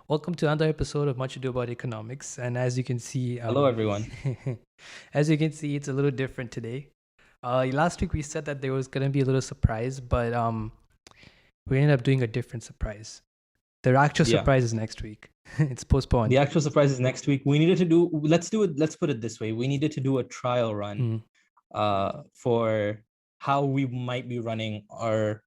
Welcome to another episode of Much Ado About Economics. And as you can see, Hello, everyone. it's a little different today. Last week we said that there was gonna be a little surprise, but we ended up doing a different surprise. The actual Yeah. surprise is next week. It's postponed. The actual surprise is next week. We needed to do, let's put it this way. We needed to do a trial run for how we might be running our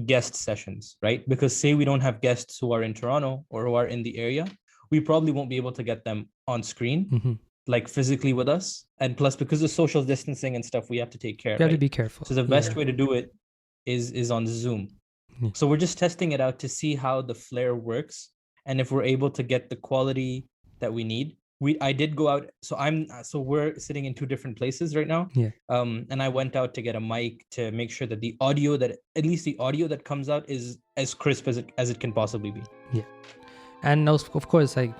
guest sessions, right? Because say we don't have guests who are in Toronto or who are in the area, we probably won't be able to get them on screen, like physically with us. And plus, because of social distancing and stuff, we have to take care. You have to be careful. So the best way to do it is on Zoom. So we're just testing it out to see how the flare works and if we're able to get the quality that we need. I did go out, so we're sitting in two different places right now. And I went out to get a mic to make sure that at least the audio that comes out is as crisp as it can possibly be. Yeah. And of course, like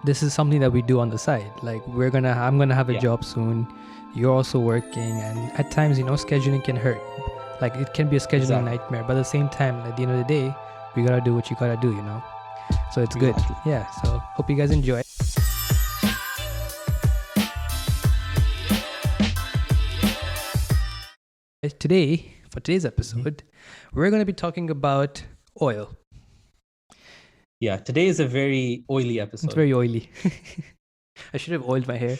this is something that we do on the side. Like I'm gonna have a job soon. You're also working, and at times, scheduling can hurt. Like it can be a scheduling nightmare, but at the same time, at the end of the day, we gotta do what you gotta do, So it's good. Yeah. So hope you guys enjoy. Today, for today's episode, we're gonna be talking about oil. Yeah, today is a very oily episode. It's very oily. I should have oiled my hair.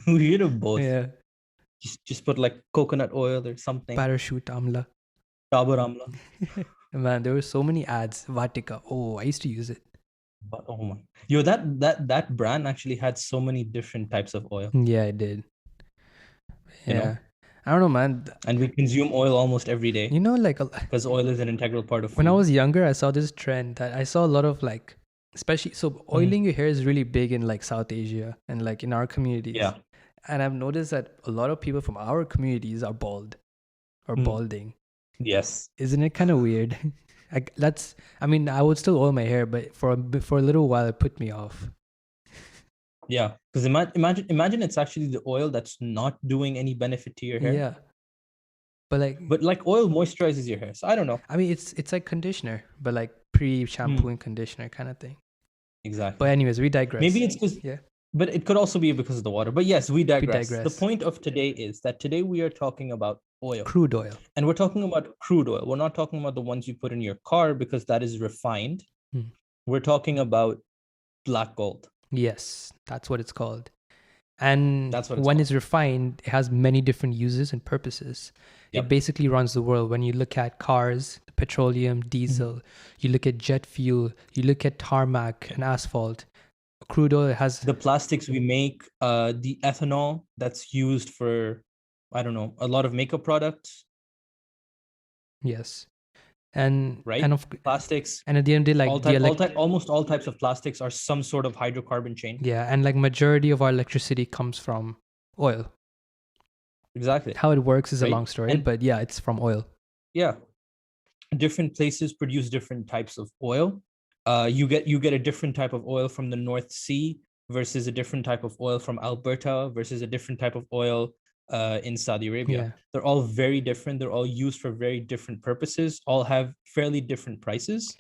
We should have both. Yeah. Just put like coconut oil or something. Parachute amla. Dabur amla. Man, there were so many ads. Vatika. Oh, I used to use it. But, oh my. Yo, that brand actually had so many different types of oil. Yeah, it did. Yeah. I don't know, man. And we consume oil almost every day. Because oil is an integral part of food. When I was younger, I saw this trend that I saw a lot of especially, so oiling your hair is really big in South Asia and in our communities. Yeah. And I've noticed that a lot of people from our communities are bald or balding. Yes. Isn't it kind of weird? I would still oil my hair, but for a little while, it put me off. Yeah, because imagine it's actually the oil that's not doing any benefit to your hair. Yeah. But oil moisturizes your hair. So I don't know. I mean, it's like conditioner, but pre-shampoo and conditioner kind of thing. Exactly. But anyways, we digress. Maybe it's because but it could also be because of the water. But yes, we digress. The point of today is that today we are talking about oil. Crude oil. And we're talking about crude oil. We're not talking about the ones you put in your car because that is refined. We're talking about black gold. Yes, that's what it's called. And when it's refined, it has many different uses and purposes. It basically runs the world. When you look at cars, petroleum, diesel, you look at jet fuel, you look at tarmac and asphalt. Crude oil has the plastics we make, the ethanol that's used for, I don't know, a lot of makeup products. Yes. And plastics, and at the end of the day, almost all types of plastics are some sort of hydrocarbon chain. Yeah, and majority of our electricity comes from oil. Exactly. How it works is a long story, but yeah, it's from oil. Yeah, different places produce different types of oil. You get a different type of oil from the North Sea versus a different type of oil from Alberta versus a different type of oil in Saudi Arabia. Yeah. They're all very different. They're all used for very different purposes. All have fairly different prices.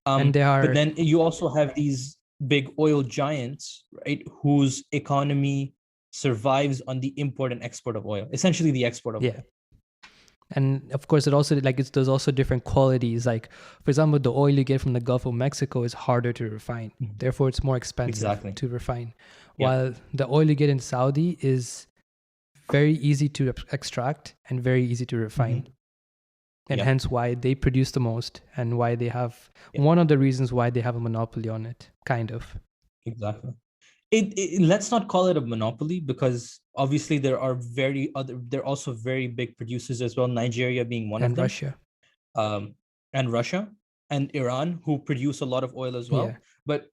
And they are. But then you also have these big oil giants, right, whose economy survives on the import and export of oil. Essentially, the export of oil. And of course, it also there's also different qualities. Like, for example, the oil you get from the Gulf of Mexico is harder to refine. Therefore, it's more expensive to refine. While the oil you get in Saudi is very easy to extract and very easy to refine. And hence why they produce the most and why they have one of the reasons why they have a monopoly on it, kind of. Exactly. Let's not call it a monopoly because obviously there are also very big producers as well, Nigeria being one of them. And Russia and Iran, who produce a lot of oil as well. But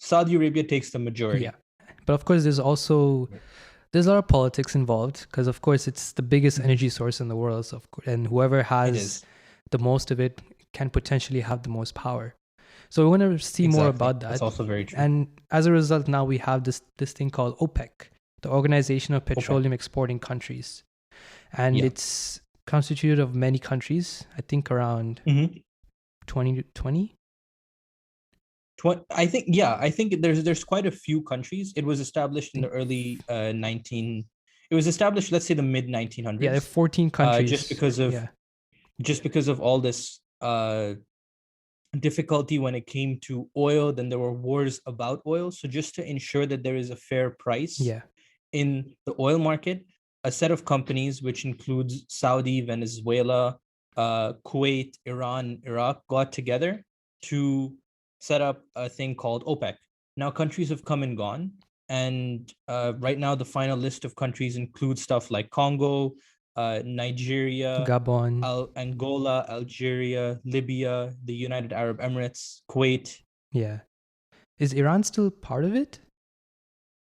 Saudi Arabia takes the majority. But of course, there's a lot of politics involved because of course it's the biggest energy source in the world. So and whoever has the most of it can potentially have the most power. So we want to see more about that. That's also very true. And as a result, now we have this thing called OPEC, the Organization of Petroleum Exporting Countries. And it's constituted of many countries, I think around 20 I think there's quite a few countries. It was established in the early 19. It was established, let's say, the mid 1900s. Yeah, there are 14 countries. Just because of all this difficulty when it came to oil. Then there were wars about oil. So just to ensure that there is a fair price in the oil market, a set of companies, which includes Saudi, Venezuela, Kuwait, Iran, Iraq, got together to set up a thing called OPEC. Now countries have come and gone. And right now, the final list of countries includes stuff like Congo, Nigeria, Gabon, Angola, Algeria, Libya, the United Arab Emirates, Kuwait. Yeah. Is Iran still part of it?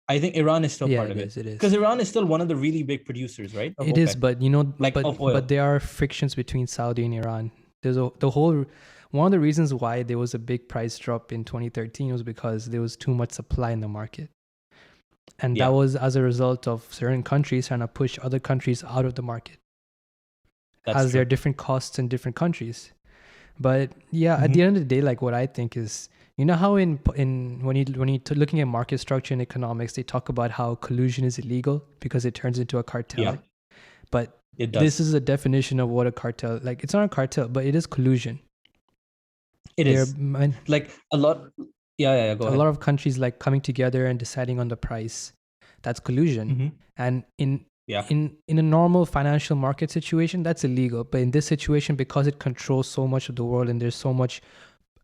I think Iran is still part of it. It is. Because Iran is still one of the really big producers, right? It is, but of oil. But there are frictions between Saudi and Iran. One of the reasons why there was a big price drop in 2013 was because there was too much supply in the market. And that was as a result of certain countries trying to push other countries out of the market. There are different costs in different countries. But at the end of the day, like what I think is, you know how when you're looking at market structure in economics, they talk about how collusion is illegal because it turns into a cartel. Yeah. But this is a definition of what a cartel, like it's not a cartel, but it is collusion. It is like a lot. Go ahead. A lot of countries like coming together and deciding on the price. That's collusion. And in a normal financial market situation, that's illegal. But in this situation, because it controls so much of the world and there's so much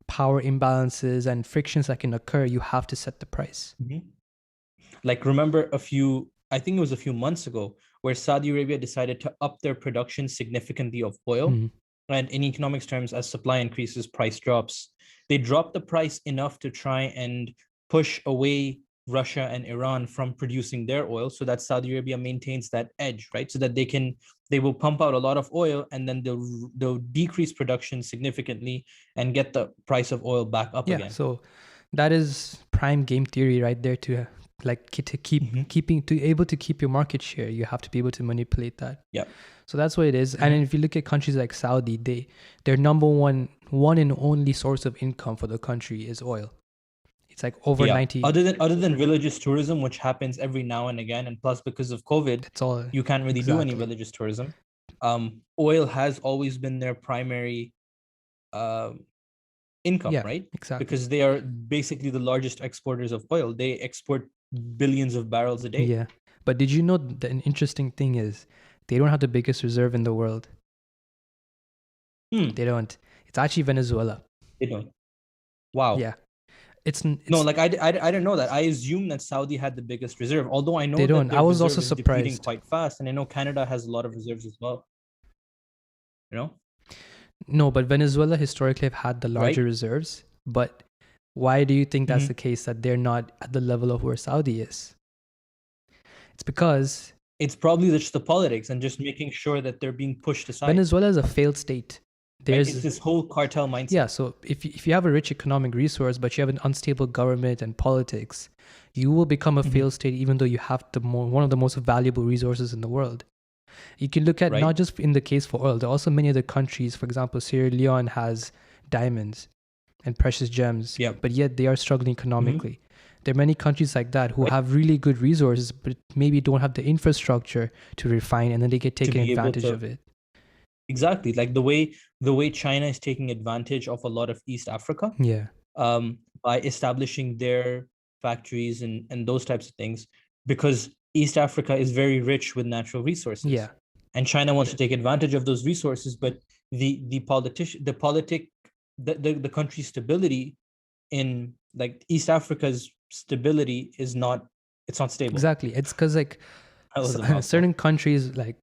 power imbalances and frictions that can occur, you have to set the price. Like remember I think it was a few months ago, where Saudi Arabia decided to up their production significantly of oil. And in economics terms, as supply increases, price drops. They dropped the price enough to try and push away Russia and Iran from producing their oil, so that Saudi Arabia maintains that edge, right? So that they will pump out a lot of oil, and then they'll decrease production significantly and get the price of oil back up again. So that is prime game theory right there. To able to keep your market share, you have to be able to manipulate that. So that's what it is. And if you look at countries like Saudi, their number one and only source of income for the country is oil. It's like over 90. Other than religious tourism, which happens every now and again, and plus because of COVID, that's all. You can't really do any religious tourism. Oil has always been their primary income, right? Exactly. Because they are basically the largest exporters of oil. They export billions of barrels a day. Yeah. But did you know that an interesting thing is they don't have the biggest reserve in the world? They don't. It's actually Venezuela. They don't. Wow. Yeah. It's no, like I didn't know that. I assumed that Saudi had the biggest reserve, although I know they don't. I was also surprised. Depleting quite fast, and I know Canada has a lot of reserves as well. You know? No, but Venezuela historically have had the larger reserves. But why do you think that's the case, that they're not at the level of where Saudi is? It's because it's probably just the politics and just making sure that they're being pushed aside. Venezuela is a failed state. It's this whole cartel mindset. Yeah, so if you have a rich economic resource, but you have an unstable government and politics, you will become a failed state, even though you have one of the most valuable resources in the world. You can look at not just in the case for oil, there are also many other countries. For example, Sierra Leone has diamonds and precious gems, but yet they are struggling economically. There are many countries like that who have really good resources, but maybe don't have the infrastructure to refine, and then they get taken advantage of it. Exactly, like the way China is taking advantage of a lot of East Africa, by establishing their factories and those types of things, because East Africa is very rich with natural resources. And China wants to take advantage of those resources, but the country's stability in like East Africa's stability is not stable. Exactly, it's because like certain countries, like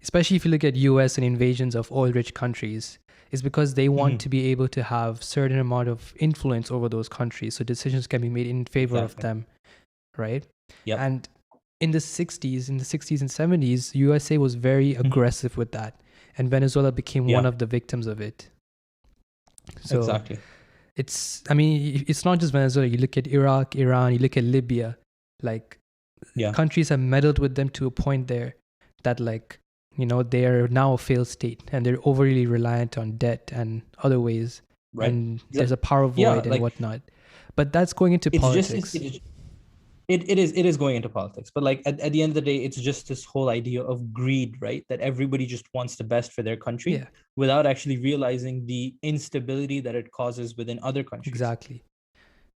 especially if you look at US and invasions of oil-rich countries, is because they want to be able to have certain amount of influence over those countries, so decisions can be made in favor of them, right? And in the 60s and 70s, USA was very aggressive with that, and Venezuela became one of the victims of it. So it's not just Venezuela. You look at Iraq, Iran, you look at Libya, like countries have meddled with them to a point there that like, you know, they are now a failed state and they're overly reliant on debt and other ways. And there's a power void and whatnot. But that's going into politics. It is going into politics, but like at the end of the day, it's just this whole idea of greed, right? That everybody just wants the best for their country without actually realizing the instability that it causes within other countries. Exactly.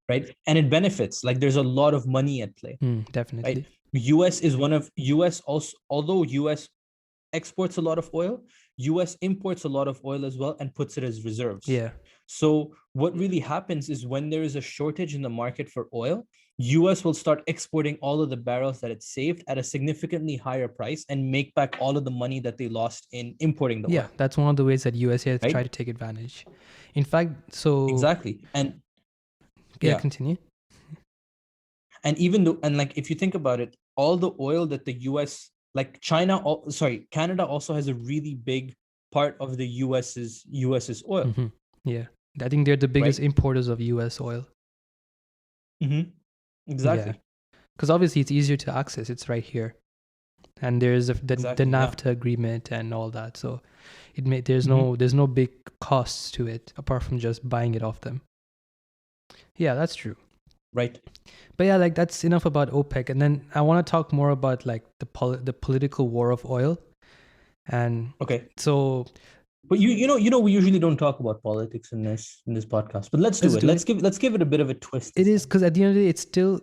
Right. And it benefits, like there's a lot of money at play. Definitely. Right? US also, although US exports a lot of oil, US imports a lot of oil as well and puts it as reserves. Yeah. So what really happens is when there is a shortage in the market for oil, US will start exporting all of the barrels that it saved at a significantly higher price and make back all of the money that they lost in importing the oil. Yeah, that's one of the ways that USA has tried to take advantage. In fact, so exactly. And continue. And even though, and like if you think about it, all the oil that the US, like Canada also has a really big part of the US's oil. Mm-hmm. Yeah, I think they're the biggest importers of US oil. Exactly. Because obviously it's easier to access. It's right here, and there's the NAFTA agreement and all that. So there's no big costs to it apart from just buying it off them. Yeah, that's true. Right. But yeah, like that's enough about OPEC. And then I want to talk more about like the political war of oil. And so, but you know we usually don't talk about politics in this podcast, but let's do it. Let's give it a bit of a twist. It is, because at the end of the day,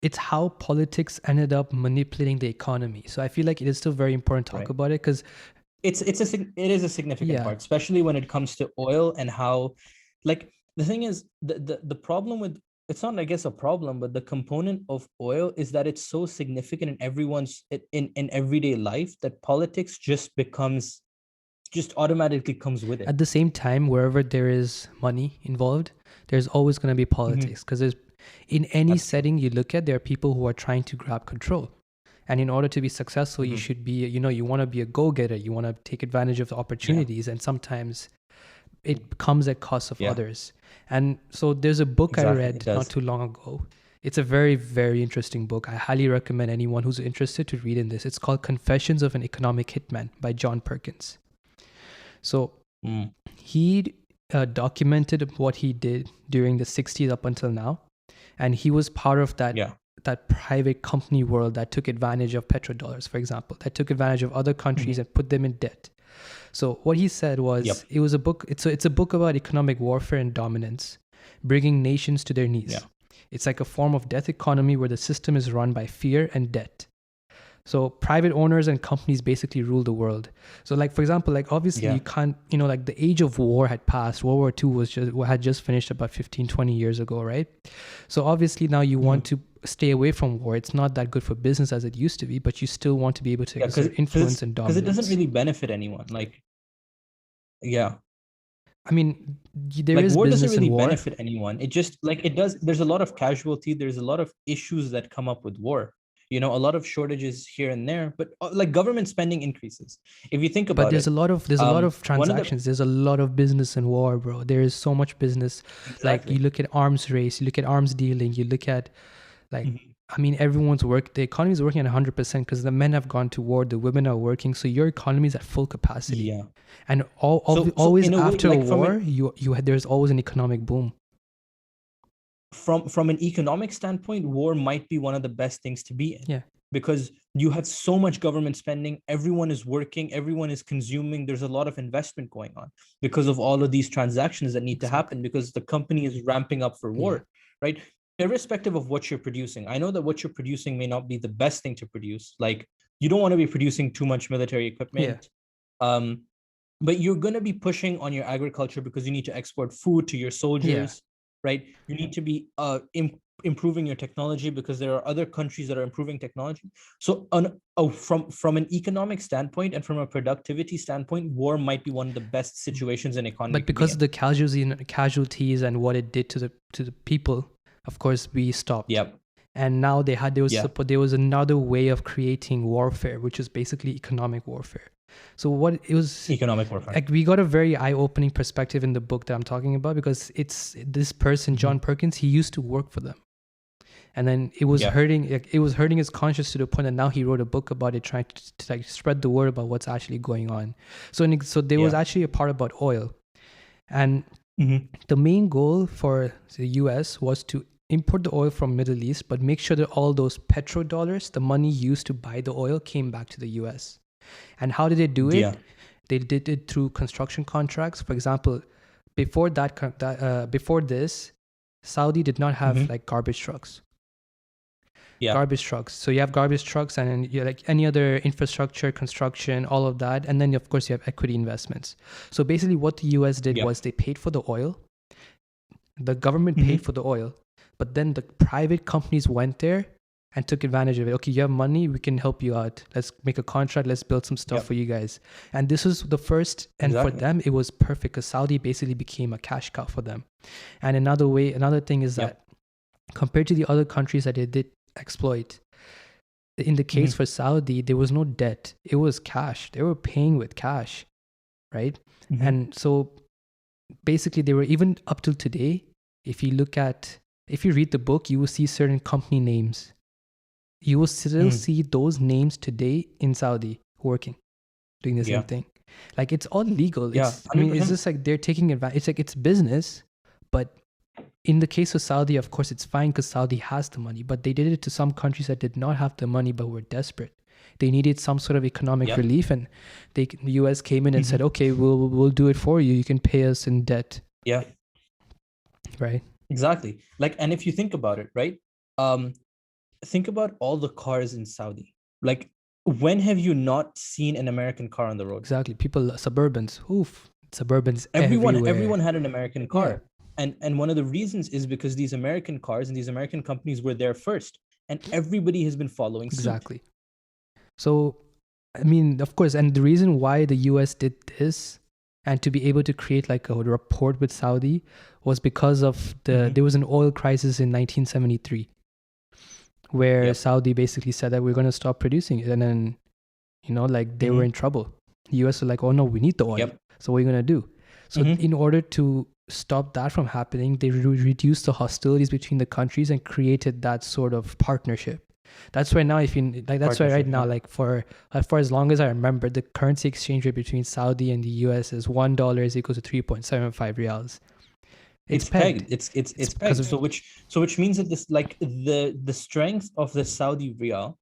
it's how politics ended up manipulating the economy. So I feel like it is still very important to talk about it, because it is a significant part, especially when it comes to oil and how, like, the thing is the problem with, it's not, I guess, a problem, but the component of oil is that it's so significant in everyone's in everyday life that politics just automatically comes with it. At the same time, wherever there is money involved, there's always going to be politics, because there's, in any setting you look at, there are people who are trying to grab control. And in order to be successful, you should be, you want to be a go-getter. You want to take advantage of the opportunities. And sometimes it comes at cost of others. And so there's a book I read not too long ago. It's a very, very interesting book. I highly recommend anyone who's interested to read in this. It's called Confessions of an Economic Hitman by John Perkins. So he documented what he did during the 60s up until now. And he was part of that private company world that took advantage of petrodollars, for example, that took advantage of other countries and put them in debt. So what he said was, it was a book. It's a book about economic warfare and dominance, bringing nations to their knees. It's like a form of death economy where the system is run by fear and debt. So private owners and companies basically rule the world. So like, for example, like obviously you can't, like the age of war had passed. World War II had just finished about 15, 20 years ago, right? So obviously now you want to stay away from war. It's not that good for business as it used to be, but you still want to be able to exert influence and dominance. Because it doesn't really benefit anyone. Like, I mean, there is war business doesn't really in war. benefit anyone. It just, like, it does. There's a lot of casualty. There's a lot of issues that come up with war. A lot of shortages here and there, but like government spending increases. If you think about it, but there's a lot of transactions. There's a lot of business in war, bro. There is so much business. Exactly. Like you look at arms race, you look at arms dealing, you look at like, I mean, the economy is working at 100% because the men have gone to war, the women are working. So your economy is at full capacity. Yeah. And always after a war, there's always an economic boom. From an economic standpoint, war might be one of the best things to be in. Yeah. Because you have so much government spending, everyone is working, everyone is consuming, there's a lot of investment going on because of all of these transactions that need to happen because the company is ramping up for war, right? Irrespective of what you're producing. I know that what you're producing may not be the best thing to produce. Like, you don't want to be producing too much military equipment. But you're going to be pushing on your agriculture because you need to export food to your soldiers. Right? You need to be improving your technology because there are other countries that are improving technology. So from an economic standpoint and from a productivity standpoint, war might be one of the best situations in economy. But because of the casualties and what it did to the people, of course, we stopped. Yep. And now there was another way of creating warfare, which is basically economic warfare. So what it was economic warfare. Like we got a very eye-opening perspective in the book that I'm talking about because it's this person, John Perkins, he used to work for them. And then it was hurting his conscience to the point that now he wrote a book about it, trying to like spread the word about what's actually going on. So there was actually a part about oil. And the main goal for the US was to import the oil from Middle East, but make sure that all those petrodollars, the money used to buy the oil, came back to the US. And how did they do it? Yeah. They did it through construction contracts. For example, before this, Saudi did not have like garbage trucks. Yeah. Garbage trucks. So you have garbage trucks, and then you like any other infrastructure, construction, all of that. And then of course you have equity investments. So basically what the US did was they paid for the oil. The government paid for the oil, but then the private companies went there and took advantage of it. Okay, you have money, we can help you out. Let's make a contract. Let's build some stuff for you guys. And this was the first, and for them, it was perfect because Saudi basically became a cash cow for them. And another thing is that compared to the other countries that they did exploit, in the case for Saudi, there was no debt. It was cash. They were paying with cash, right? And so basically they were, even up till today, if you read the book, you will see certain company names. You will still see those names today in Saudi working, doing the same thing. Like it's all legal. It's just like they're taking advantage. It's like it's business, but in the case of Saudi, of course, it's fine because Saudi has the money, but they did it to some countries that did not have the money but were desperate. They needed some sort of economic relief, and the US came in and said, okay, we'll do it for you. You can pay us in debt. Yeah. Right. Exactly. Like, and if you think about it, right? Think about all the cars in Saudi. Like, when have you not seen an American car on the road? Exactly. People, Suburbans. Suburbans everywhere. Everyone had an American car. And one of the reasons is because these American cars and these American companies were there first. And everybody has been following suit. Exactly. So, I mean, of course, and the reason why the US did this and to be able to create like a rapport with Saudi was because of there was an oil crisis in 1973 where Saudi basically said that we're going to stop producing it. And then, like they were in trouble. The US were like, oh no, we need the oil. So what are you going to do? So in order to stop that from happening, they reduced the hostilities between the countries and created that sort of partnership. That's why now, like for as long as I remember, the currency exchange rate between Saudi and the US is $1 is equal to 3.75 riyals. It's pegged. It's pegged. So which means that this, like, the strength of the Saudi riyal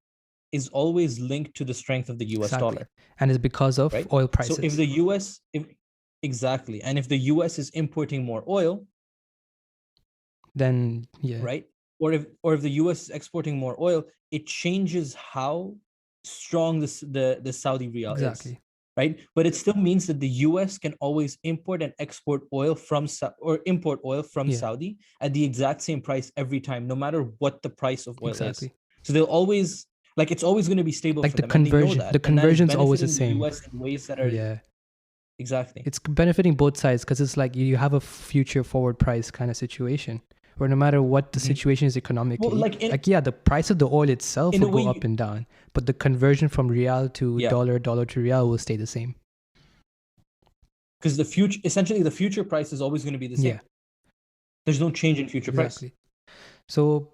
is always linked to the strength of the US dollar. And it's because of oil prices. So if the US exactly, and if the US is importing more oil, then right? Or if the US is exporting more oil, it changes how strong the Saudi riyal is, right? But it still means that the US can always import and export oil from Saudi at the exact same price every time, no matter what the price of oil is. So they'll always, like, it's always going to be stable. Like for the them, conversion, the conversion's always the same. The US in ways that are exactly. It's benefiting both sides because it's like you have a future forward price kind of situation. Where no matter what the situation is economically, the price of the oil itself will go up and down, but the conversion from riyal to dollar to riyal will stay the same. Because the future price is always going to be the same. Yeah. There's no change in future price. So,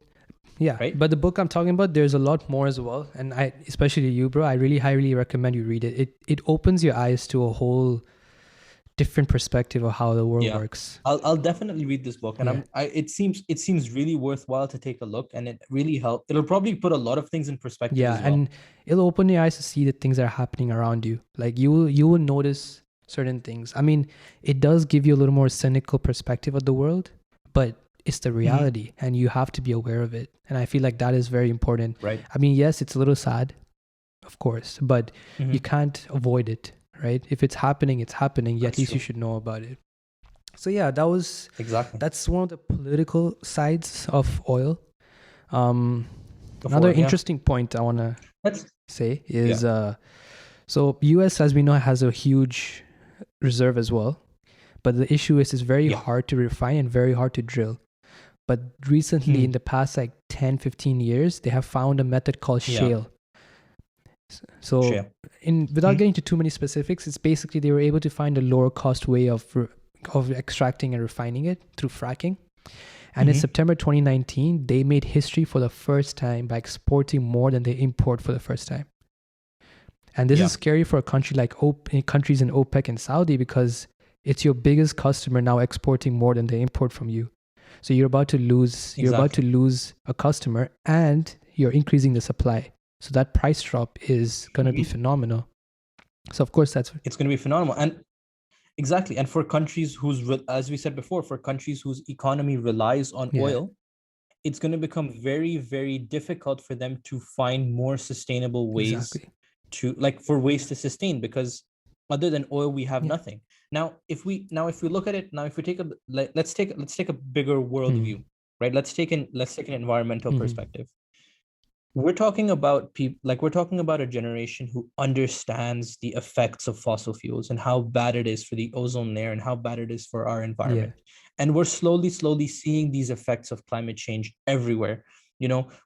right? But the book I'm talking about, there's a lot more as well, and especially you, bro, I really highly recommend you read it. It opens your eyes to a whole different perspective of how the world works. I'll definitely read this book, and it seems really worthwhile to take a look, and it really helps. It'll probably put a lot of things in perspective. And it'll open your eyes to see the things that are happening around you. Like you will notice certain things. I mean, it does give you a little more cynical perspective of the world, but it's the reality, and you have to be aware of it. And I feel like that is very important. Right. I mean, yes, it's a little sad, of course, but you can't avoid it. Right? If it's happening, it's happening. Yet at least you should know about it. So that's one of the political sides of oil. Another interesting point I want to say is, so US, as we know, has a huge reserve as well. But the issue is it's very hard to refine and very hard to drill. But recently, in the past 10-15 years, they have found a method called shale. So without getting into too many specifics, it's basically they were able to find a lower cost way of extracting and refining it through fracking. And in September 2019, they made history for the first time by exporting more than they import for the first time. And this is scary for a country like countries in OPEC and Saudi, because it's your biggest customer now exporting more than they import from you. So you're about to lose a customer, and you're increasing the supply. So that price drop is going to be phenomenal. So of course it's going to be phenomenal. And exactly. And for countries as we said before, for countries whose economy relies on oil, it's going to become very, very difficult for them to find more sustainable ways to ways to sustain, because other than oil, we have nothing. Now, if we look at it, if we take let's take a bigger world view, right? Let's take an environmental perspective. We're talking about we're talking about a generation who understands the effects of fossil fuels and how bad it is for the ozone layer and how bad it is for our environment. And we're slowly seeing these effects of climate change everywhere.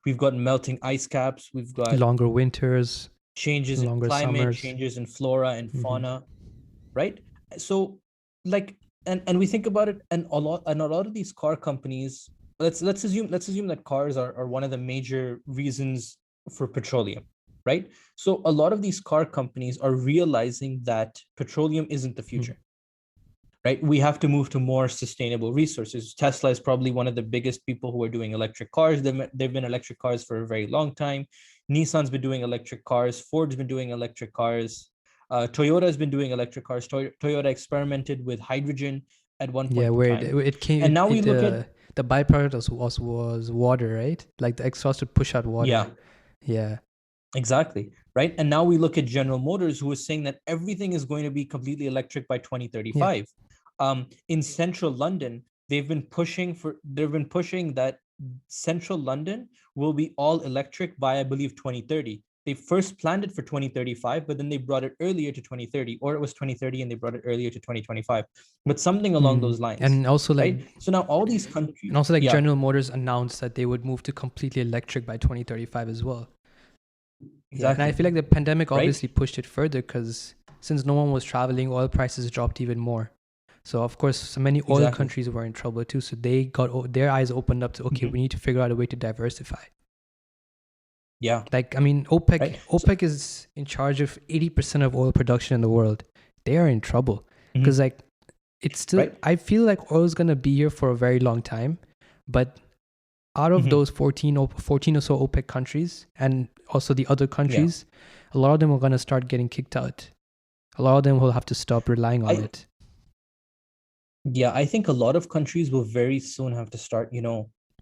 We've got melting ice caps, we've got longer winters, changes in climate, summers, changes in flora and fauna, right? So and we think about it, and a lot of these car companies, let's assume that cars are one of the major reasons for petroleum, right? So a lot of these car companies are realizing that petroleum isn't the future. Right? We have to move to more sustainable resources. Tesla is probably one of the biggest people who are doing electric cars. They've been electric cars for a very long time. Nissan's been doing electric cars. Ford's been doing electric cars. Toyota has been doing electric cars. Toyota experimented with hydrogen at one point. Where it came. And now we look at the byproduct was water, right? Like the exhaust would push out water. Yeah. Exactly. Right. And now we look at General Motors, who is saying that everything is going to be completely electric by 2035. In central London, they've been pushing that central London will be all electric by, I believe, 2030. They first planned it for 2035, but then they brought it earlier to 2030, or it was 2030 and they brought it earlier to 2025, but something along those lines. And also so now all these countries, and also General Motors announced that they would move to completely electric by 2035 as well. Exactly. And I feel like the pandemic obviously pushed it further, because since no one was traveling, oil prices dropped even more. So of course, so many oil countries were in trouble too. So they got their eyes opened up to, okay, we need to figure out a way to diversify. Yeah. OPEC is in charge of 80% of oil production in the world. They are in trouble because it's still, I feel like oil is going to be here for a very long time, but out of those 14 or so OPEC countries, and also the other countries, a lot of them are going to start getting kicked out. A lot of them will have to stop relying on it. Yeah, I think a lot of countries will very soon have to start,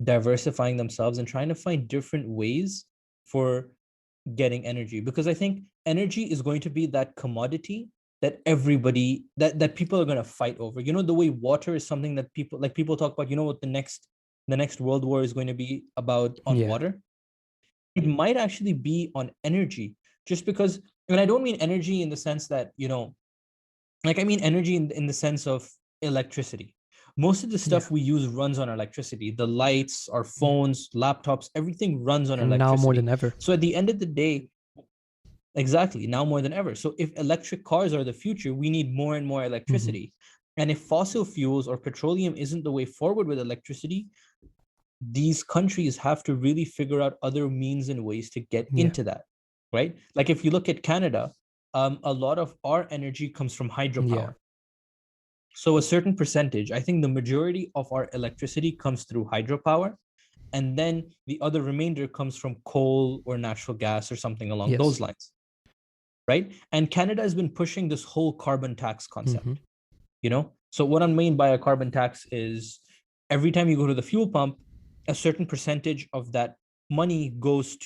diversifying themselves and trying to find different ways for getting energy. Because I think energy is going to be that commodity that everybody, that people are going to fight over. The way water is something that people talk about, what the next world war is going to be about on water. It might actually be on energy, just because, and I don't mean energy in the sense that, I mean energy in the sense of electricity. Most of the stuff we use runs on electricity. The lights, our phones, laptops, everything runs on electricity. Now more than ever. So at the end of the day, exactly, now more than ever. So if electric cars are the future, we need more and more electricity. And if fossil fuels or petroleum isn't the way forward with electricity, these countries have to really figure out other means and ways to get into that, right? Like if you look at Canada, a lot of our energy comes from hydropower. So a certain percentage, I think the majority of our electricity comes through hydropower, and then the other remainder comes from coal or natural gas or something along those lines, right? And Canada has been pushing this whole carbon tax concept, So what I mean by a carbon tax is every time you go to the fuel pump, a certain percentage of that money goes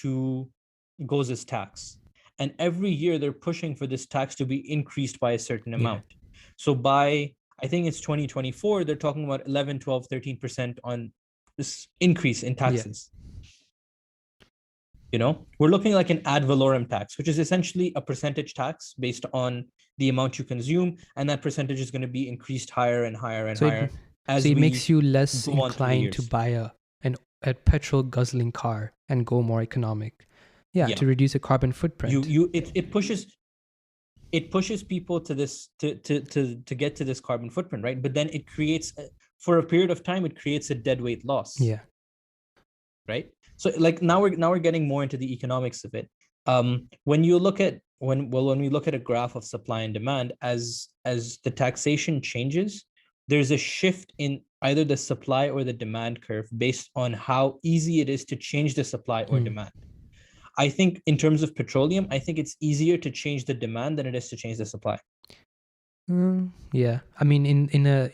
as tax. And every year they're pushing for this tax to be increased by a certain amount. So by, I think it's 2024, they're talking about 11, 12, 13% on this increase in taxes. We're looking like an ad valorem tax, which is essentially a percentage tax based on the amount you consume. And that percentage is going to be increased higher and higher and higher. So it makes you less inclined to buy a petrol guzzling car and go more economic. To reduce a carbon footprint. It pushes people to this to get to this carbon footprint, right? But then it creates for a period of time, it creates a deadweight loss. Right. So now we're getting more into the economics of it. When we look at a graph of supply and demand, as the taxation changes, there's a shift in either the supply or the demand curve based on how easy it is to change the supply or demand. I think in terms of petroleum, I think it's easier to change the demand than it is to change the supply. Yeah, I mean, in a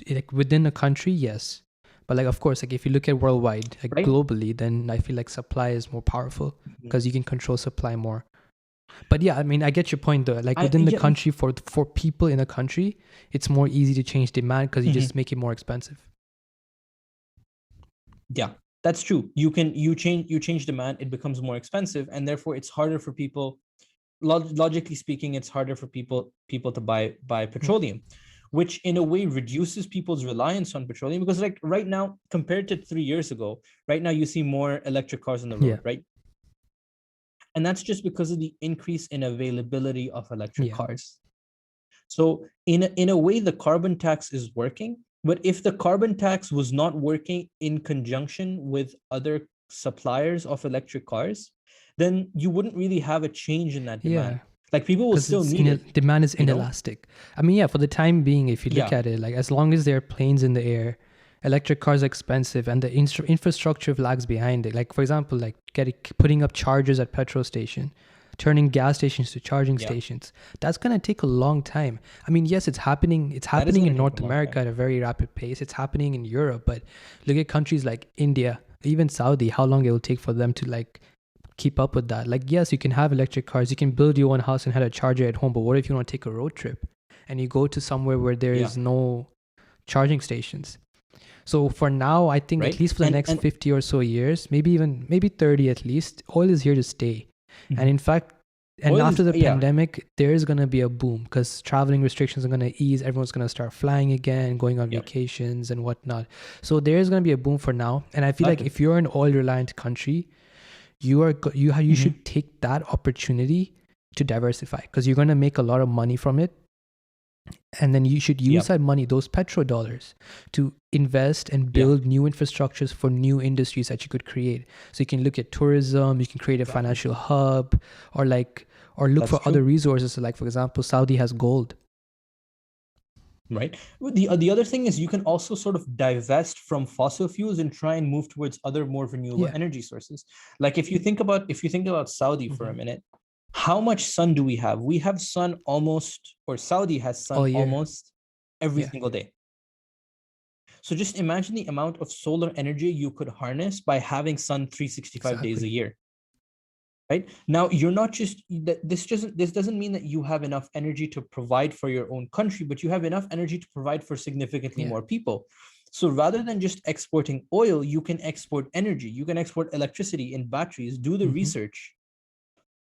like within a country, yes, but like of course, like if you look at worldwide, like Right? globally, then I feel like supply is more powerful because you can control supply more. But yeah, I mean, I get your point though. Like within the Yeah. country, for people in a country, it's more easy to change demand because you just make it more expensive. Yeah, that's true. You change demand, it becomes more expensive, and therefore it's harder for people. Logically speaking, it's harder for people to buy petroleum, which in a way reduces people's reliance on petroleum, because like right now, compared to 3 years ago, right now you see more electric cars on the road, right? And that's just because of the increase in availability of electric cars. So in a way, the carbon tax is working, but if the carbon tax was not working in conjunction with other suppliers of electric cars, then you wouldn't really have a change in that demand. Like people will still need it. Demand is inelastic. I mean, yeah, for the time being, if you look at it, like as long as there are planes in the air, electric cars are expensive and the infrastructure lags behind it. Like for example, like putting up chargers at petrol station, turning gas stations to charging stations. That's going to take a long time. I mean, yes, it's happening. It's happening in North America at a very rapid pace. It's happening in Europe, but look at countries like India, even Saudi, how long it will take for them to like keep up with that. Like, yes, you can have electric cars, you can build your own house and have a charger at home, but what if you want to take a road trip and you go to somewhere where there is no charging stations? So for now, I think at least for the next 50 or so years, maybe 30 at least, oil is here to stay. And in fact, after the pandemic, there is going to be a boom because traveling restrictions are going to ease. Everyone's going to start flying again, going on vacations and whatnot. So there is going to be a boom for now. And I feel like if you're an oil reliant country, you should take that opportunity to diversify because you're going to make a lot of money from it. And then you should use that money, those petrodollars, to invest and build new infrastructures for new industries that you could create. So you can look at tourism, you can create a financial hub, or look for other resources. Like for example, Saudi has gold. Right. The other thing is you can also sort of divest from fossil fuels and try and move towards other more renewable energy sources. Like if you think about Saudi for a minute, how much sun do we have? We have sun almost, or Saudi has sun almost every single day. So just imagine the amount of solar energy you could harness by having sun 365 days a year. Right now, you're not just this doesn't mean that you have enough energy to provide for your own country, but you have enough energy to provide for significantly more people. So rather than just exporting oil, you can export energy, you can export electricity in batteries, do the research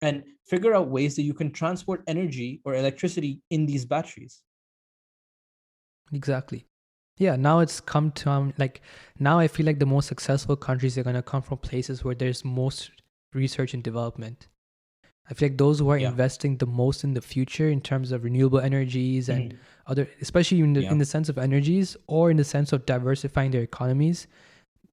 and figure out ways that you can transport energy or electricity in these batteries. Exactly. Yeah, now it's come to now I feel like the most successful countries are going to come from places where there's most research and development. I feel like those who are investing the most in the future in terms of renewable energies and other, especially in the sense of energies or in the sense of diversifying their economies,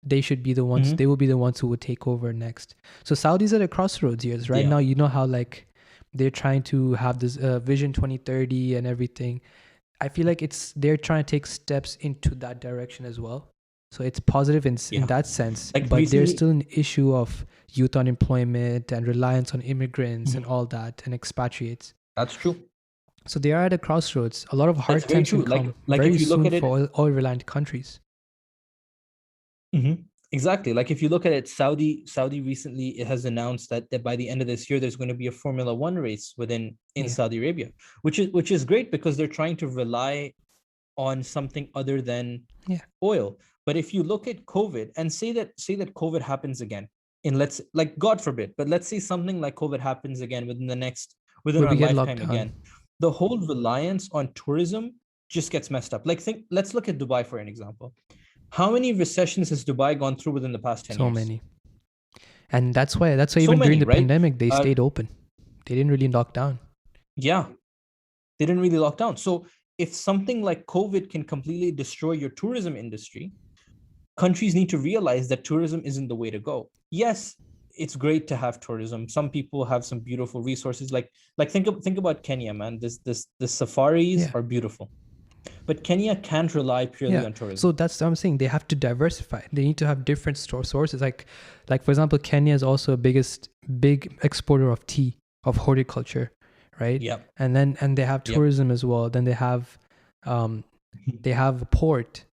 they should be the ones, they will be the ones who would take over next. So Saudi's at a crossroads here. Right now, you know how like they're trying to have this Vision 2030 and everything. I feel like they're trying to take steps into that direction as well. So it's positive in that sense, like but there's still an issue of youth unemployment and reliance on immigrants and all that and expatriates. That's true. So they are at a crossroads. A lot of hard times will come very soon for oil-reliant countries. Exactly. Like if you look at it, Saudi recently it has announced that by the end of this year, there's going to be a Formula One race in Saudi Arabia, which is great because they're trying to rely on something other than oil. But if you look at COVID and say that COVID happens again God forbid, but let's say something like COVID happens again within our lifetime again, the whole reliance on tourism just gets messed up. Let's look at Dubai for an example. How many recessions has Dubai gone through within the past 10 years? So many. And that's why even during the pandemic, they stayed open. They didn't really lock down. Yeah, they didn't really lock down. So if something like COVID can completely destroy your tourism industry, countries need to realize that tourism isn't the way to go. Yes, it's great to have tourism. Some people have some beautiful resources. Like think about Kenya, man. The safaris are beautiful. But Kenya can't rely purely on tourism. So that's what I'm saying. They have to diversify. They need to have different sources. Like for example, Kenya is also a big exporter of tea, of horticulture, right? Yeah. And they have tourism as well. Then they have a port.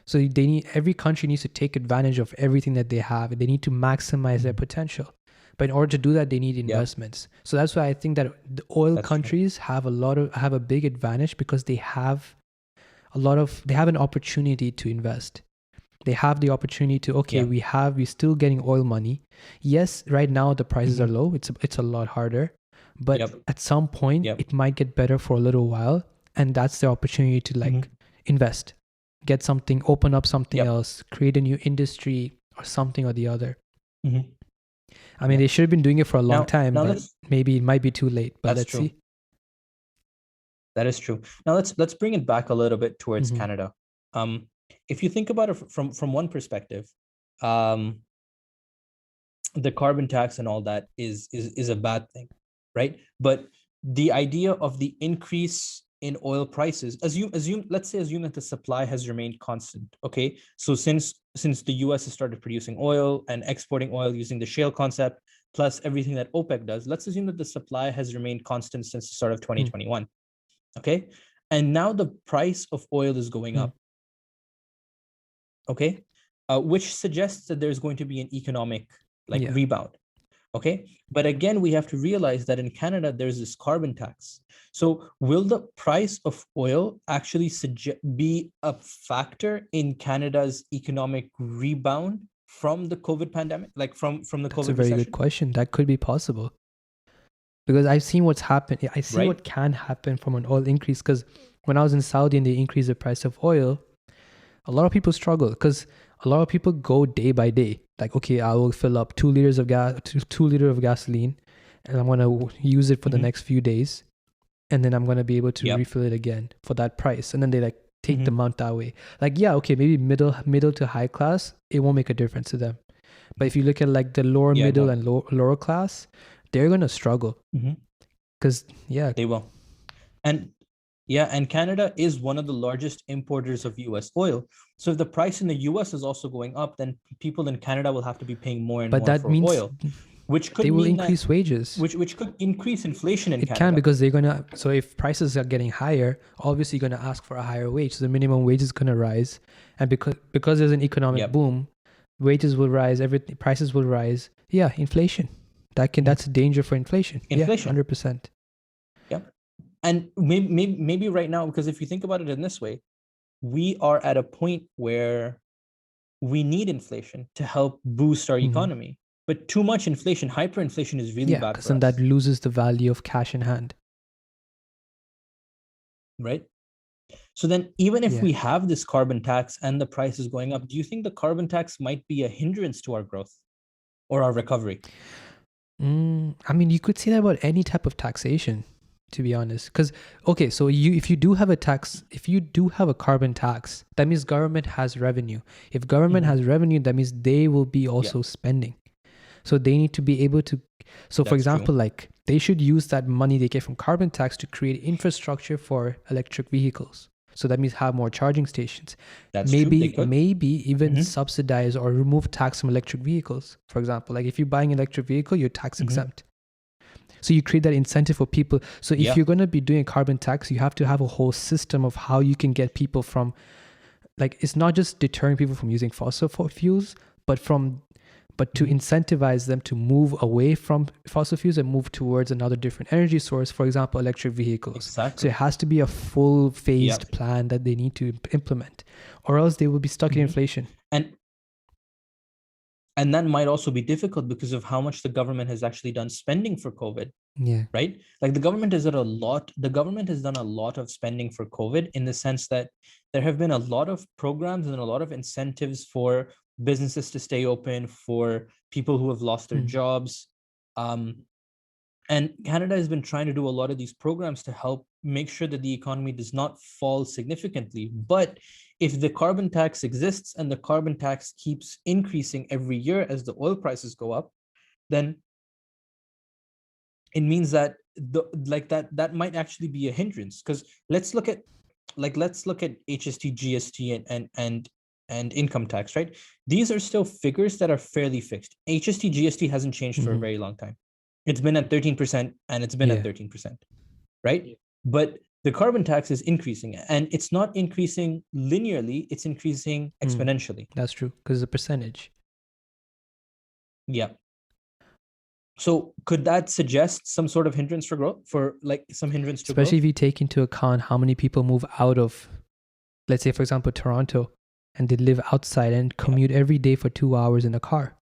So every country needs to take advantage of everything that they have. They need to maximize their potential. But in order to do that, they need investments. So that's why I think that the oil countries have a big advantage, because they have an opportunity to invest. They have the opportunity to, we're still getting oil money. Yes, right now the prices are low. It's a lot harder, but at some point it might get better for a little while, and that's the opportunity to invest, get something, open up something else, create a new industry or something or the other. I mean, they should have been doing it for a long time, but maybe it might be too late. But let's see. That is true. Now let's bring it back a little bit towards Canada. If you think about it from one perspective, the carbon tax and all that is a bad thing, right? But the idea of the increase in oil prices, let's assume that the supply has remained constant. Okay, so since the US has started producing oil and exporting oil using the shale concept, plus everything that OPEC does, let's assume that the supply has remained constant since the start of 2021. Okay, and now the price of oil is going up. Okay, which suggests that there's going to be an economic rebound. Okay, but again, we have to realize that in Canada there's this carbon tax. So will the price of oil actually be a factor in Canada's economic rebound from the COVID pandemic, from the COVID recession? That's a very good question. That could be possible, because I've seen what's happened. I see what can happen from an oil increase. Because when I was in Saudi and they increased the price of oil, a lot of people struggle, because a lot of people go day by day. Like, okay, I will fill up 2 liters of gasoline, and I'm going to use it for the next few days. And then I'm going to be able to refill it again for that price. And then they take the amount that way. Maybe middle to high class, it won't make a difference to them. But if you look at the lower middle and lower class, they're going to struggle. Because, they will. And Canada is one of the largest importers of US oil. So if the price in the US is also going up, then people in Canada will have to be paying more and more for oil, which could they will increase wages, which could increase inflation in Canada. It can, because they're gonna. So if prices are getting higher, obviously you're gonna ask for a higher wage. So the minimum wage is gonna rise, and because there's an economic boom, wages will rise. Prices will rise. Yeah, inflation. That's a danger for inflation. 100%. And maybe right now, because if you think about it in this way, we are at a point where we need inflation to help boost our economy. But too much inflation, hyperinflation, is really bad for us. Because then that loses the value of cash in hand. Right? So then even if we have this carbon tax and the price is going up, do you think the carbon tax might be a hindrance to our growth or our recovery? I mean, you could say that about any type of taxation, to be honest. Because, okay, so if you do have a carbon tax, that means government has revenue. If government has revenue, that means they will be also spending. So they need to be able to, for example, they should use that money they get from carbon tax to create infrastructure for electric vehicles. So that means have more charging stations. Maybe even subsidize or remove tax from electric vehicles. For example, if you're buying an electric vehicle, you're tax exempt. So you create that incentive for people. So if you're going to be doing a carbon tax, you have to have a whole system of how you can get people from, it's not just deterring people from using fossil fuels, but to incentivize them to move away from fossil fuels and move towards another different energy source, for example, electric vehicles. Exactly. So it has to be a full phased plan that they need to implement, or else they will be stuck in inflation. And that might also be difficult because of how much the government has actually done spending for COVID. Yeah. Right? The government has done a lot. The government has done a lot of spending for COVID, in the sense that there have been a lot of programs and a lot of incentives for businesses to stay open, for people who have lost their jobs. And Canada has been trying to do a lot of these programs to help make sure that the economy does not fall significantly. But if the carbon tax exists and the carbon tax keeps increasing every year as the oil prices go up, then it means that that might actually be a hindrance. Because let's look at like let's look at HST, GST, and income tax, right? These are still figures that are fairly fixed. HST, GST hasn't changed for a very long time. It's been at 13% and it's been at 13%, right? But the carbon tax is increasing, and it's not increasing linearly, it's increasing exponentially. That's true, because it's a percentage. Yeah. So could that suggest some sort of hindrance for growth, for like some hindrance to growth? Especially if you take into account how many people move out of, let's say, for example, Toronto, and they live outside and commute every day for 2 hours in a car.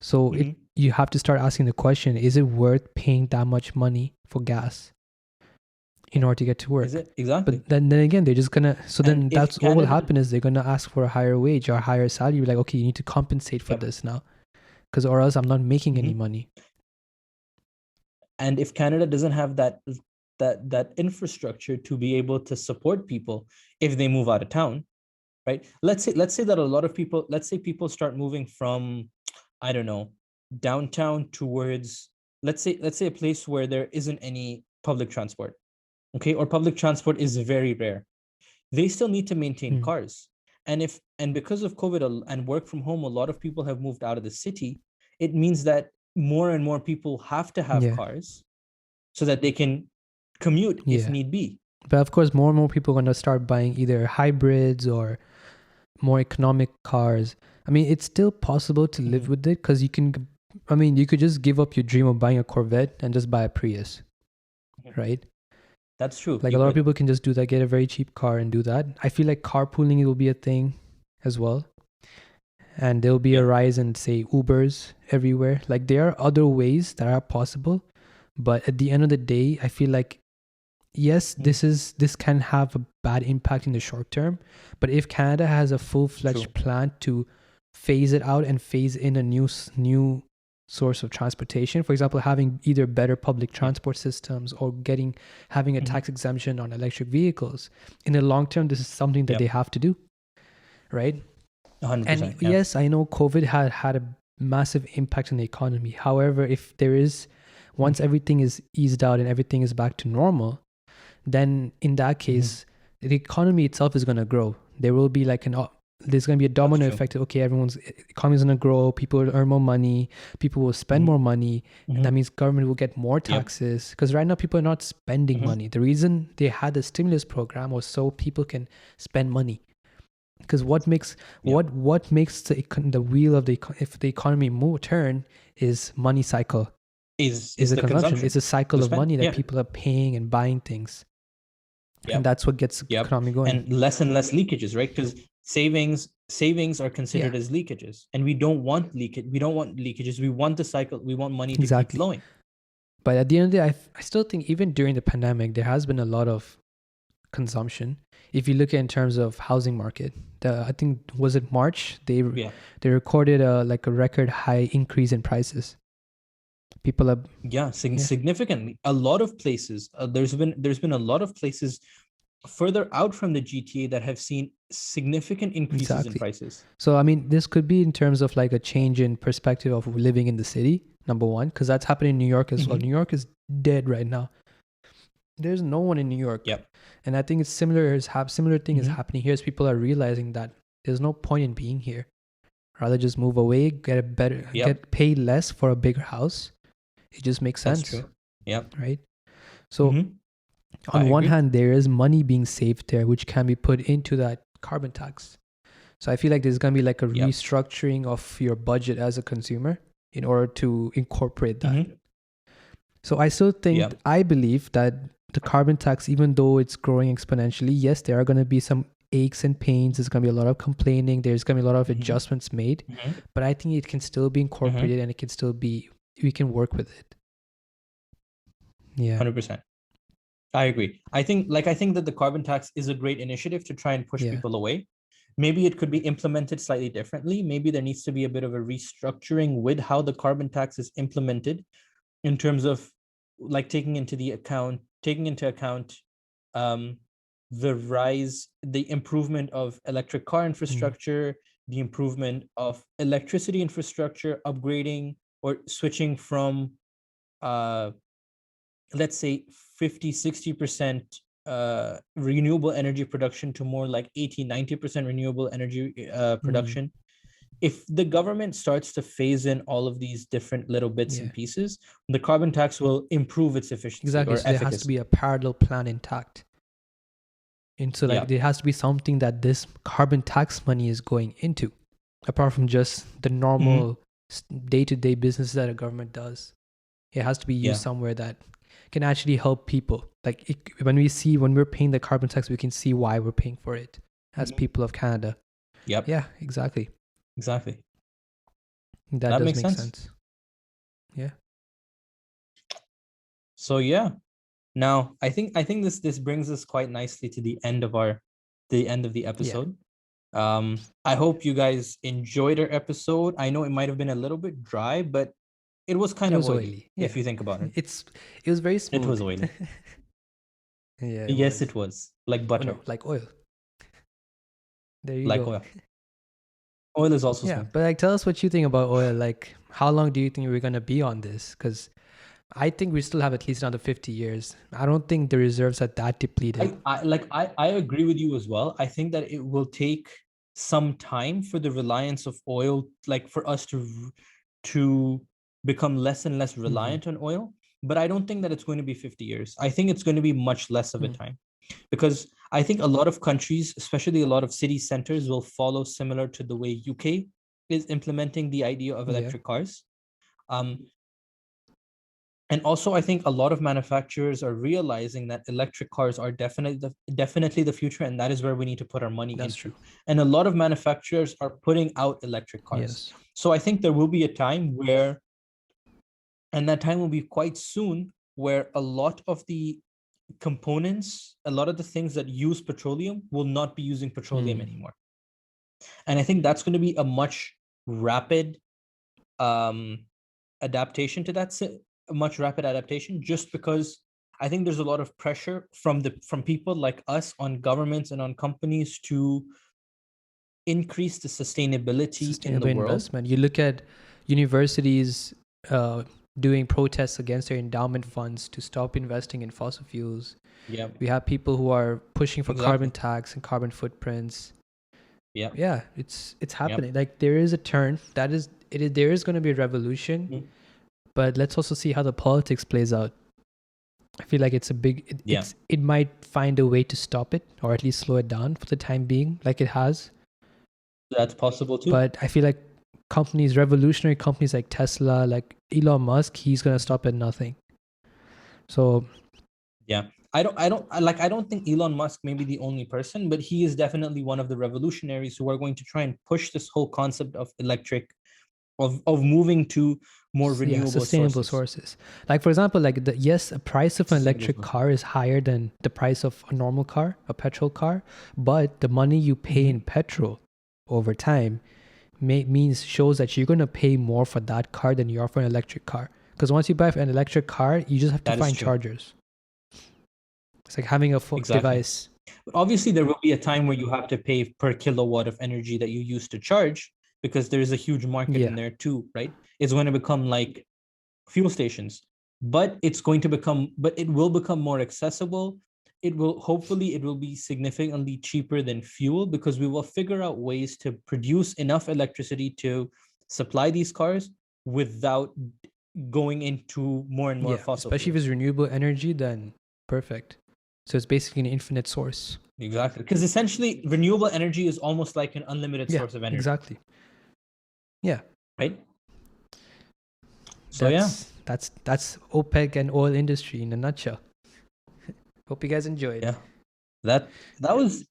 So you have to start asking the question, is it worth paying that much money for gas in order to get to work? Is it? Exactly. But then again, they're just gonna, so then that's what will happen is they're gonna ask for a higher wage or a higher salary. You're like, okay, you need to compensate for this now, because or else I'm not making any money. And if Canada doesn't have that infrastructure to be able to support people if they move out of town, right? Let's say that a lot of people, let's say people start moving from, I don't know, downtown towards, let's say a place where there isn't any public transport, okay, or public transport is very rare. They still need to maintain cars. And because of COVID and work from home, a lot of people have moved out of the city. It means that more and more people have to have cars so that they can commute if need be. But of course, more and more people are going to start buying either hybrids or more economic cars. I mean, it's still possible to live with it, because you could just give up your dream of buying a Corvette and just buy a Prius, right? That's true. Like a lot of people can just do that, get a very cheap car and do that. I feel like carpooling will be a thing as well. And there'll be a rise in, say, Ubers everywhere. Like there are other ways that are possible. But at the end of the day, I feel like, yes, this can have a bad impact in the short term. But if Canada has a full-fledged plan to phase it out and phase in a new source of transportation, for example, having either better public transport systems or having a tax exemption on electric vehicles, in the long term, this is something that they have to do, right? 100%, and yes, I know COVID had a massive impact on the economy. However, if there is, once everything is eased out and everything is back to normal, then in that case, the economy itself is going to grow. There will be like there's going to be a domino effect. Okay, everyone's economy is going to grow. People will earn more money. People will spend more money. And that means government will get more taxes. Because right now, people are not spending money. The reason they had the stimulus program was so people can spend money. Because what makes the wheel of if the economy turn is money cycle. Is the consumption. It's a cycle of money that yeah. people are paying and buying things. And that's what gets the economy going. And less leakages, right? Because savings are considered as leakages, and we don't want leakage. We don't want leakages. We want the cycle. We want money to keep flowing. But at the end of the day, I still think even during the pandemic, there has been a lot of consumption. If you look at in terms of housing market, I think, was it March? They recorded a record high increase in prices. People are significantly. A lot of places. There's been a lot of places further out from the GTA that have seen significant increases in prices. So I mean, this could be in terms of like a change in perspective of living in the city. Number one, because that's happening in New York as well. New York is dead right now. There's no one in New York. And I think it's similar thing is happening here, as people are realizing that there's no point in being here. Rather just move away, get paid less for a bigger house. It just makes sense. That's true. Yep. Right. So on one hand, there is money being saved there, which can be put into that carbon tax. So I feel like there's going to be like a restructuring of your budget as a consumer in order to incorporate that. So I still think, I believe that the carbon tax, even though it's growing exponentially, yes, there are going to be some aches and pains. There's going to be a lot of complaining. There's going to be a lot of adjustments made. But I think it can still be incorporated and it can still be, we can work with it. 100%. I agree. I think that the carbon tax is a great initiative to try and push people away. Maybe it could be implemented slightly differently. Maybe there needs to be a bit of a restructuring with how the carbon tax is implemented, in terms of like taking into account the improvement of electric car infrastructure, the improvement of electricity infrastructure, upgrading or switching from let's say 50-60% renewable energy production to more like 80-90% renewable energy production. If the government starts to phase in all of these different little bits and pieces, the carbon tax will improve its efficiency exactly. or so there has to be a parallel plan intact. And so like there has to be something that this carbon tax money is going into, apart from just the normal day-to-day business that a government does. It has to be used somewhere that can actually help people. Like when we're paying the carbon tax, we can see why we're paying for it as people of Canada. Yep. Yeah, exactly. Exactly. That does make sense. Yeah. So yeah. Now I think this brings us quite nicely to the end of the episode. I hope you guys enjoyed our episode. I know it might have been a little bit dry, but it was kind of oily. If you think about it. It was very smooth. It was oily. Yeah. It was. Like butter. Oh, no, like oil. There you like go. Oil. Oil is also smooth. But like, tell us what you think about oil. Like, how long do you think we're gonna be on this? Because I think we still have at least another 50 years. I don't think the reserves are that depleted. I agree with you as well. I think that it will take some time for the reliance of oil, like for us to become less and less reliant on oil. But I don't think that it's going to be 50 years. I think it's going to be much less of a time, because I think a lot of countries, especially a lot of city centers, will follow similar to the way UK is implementing the idea of electric cars. And also, I think a lot of manufacturers are realizing that electric cars are definitely the future, and that is where we need to put our money into. True. And a lot of manufacturers are putting out electric cars. So I think there will be a time where, and that time will be quite soon, where a lot of the components, a lot of the things that use petroleum will not be using petroleum anymore. And I think that's going to be a much rapid adaptation to that. A much rapid adaptation, just because I think there's a lot of pressure from people like us on governments and on companies to increase the sustainability in the world. Investment. You look at universities doing protests against their endowment funds to stop investing in fossil fuels. Yeah, we have people who are pushing for carbon tax and carbon footprints. Yeah, it's happening. Like there is a turn. There is going to be a revolution. But let's also see how the politics plays out. I feel like it's a big... It might find a way to stop it, or at least slow it down for the time being, like it has. That's possible too. But I feel like revolutionary companies like Tesla, like Elon Musk, he's going to stop at nothing. So... Yeah. I don't think Elon Musk may be the only person, but he is definitely one of the revolutionaries who are going to try and push this whole concept of electric, of moving to more renewable sustainable sources. Like for example, like a price of an electric car is higher than the price of a normal car, a petrol car, but the money you pay in petrol over time shows that you're going to pay more for that car than you are for an electric car. Because once you buy an electric car, you just have to find chargers. It's like having a full device. But obviously, there will be a time where you have to pay per kilowatt of energy that you use to charge, because there is a huge market in there too, right? It's going to become like fuel stations, but it will become more accessible. It will be significantly cheaper than fuel, because we will figure out ways to produce enough electricity to supply these cars without going into more and more fossil especially fuels. If it's renewable energy, then perfect. So it's basically an infinite source. Exactly. Because essentially renewable energy is almost like an unlimited source of energy. Exactly. Yeah. Right? So that's OPEC and oil industry in a nutshell. Hope you guys enjoyed. Yeah. That was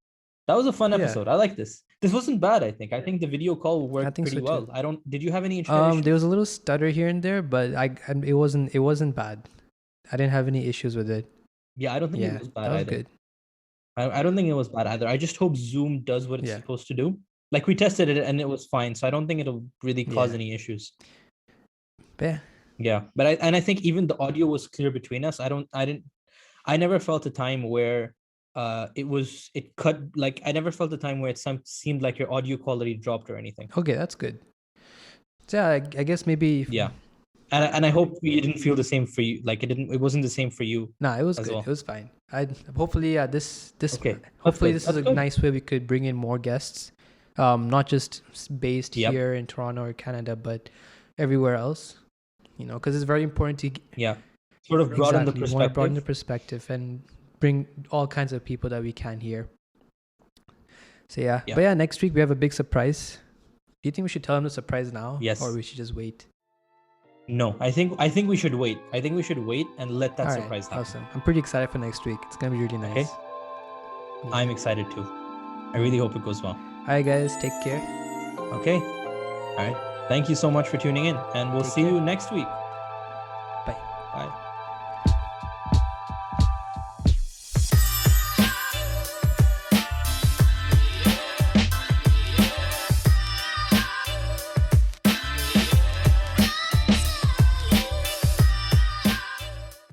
a fun episode. I like this. This wasn't bad, I think. I think the video call worked pretty well. Did you have any internet issues? There was a little stutter here and there, but it wasn't bad. I didn't have any issues with it. Yeah, I don't think it was bad either. Good. I don't think it was bad either. I just hope Zoom does what it's supposed to do. Like we tested it and it was fine, so I don't think it'll really cause any issues. Yeah, but I think even the audio was clear between us. I never felt a time where it cut. Like I never felt a time where it seemed like your audio quality dropped or anything. Okay, that's good. So yeah, I guess maybe. And I hope you didn't feel the same for you. Like it wasn't the same for you. No, it was good. Well. It was fine. Hopefully Okay. hopefully this is a nice way we could bring in more guests, not just based here in Toronto or Canada, but everywhere else. Because it's very important to sort of broaden the perspective. Broaden the perspective and bring all kinds of people that we can here. So but next week we have a big surprise. Do you think we should tell them the surprise now? Yes. Or we should just wait? No, I think we should wait. I think we should wait and let that surprise happen. Awesome. I'm pretty excited for next week. It's gonna be really nice. Okay. Yeah. I'm excited too. I really hope it goes well. All right, guys. Take care. Okay. All right. Thank you so much for tuning in, and we'll see you next week. Bye. Bye.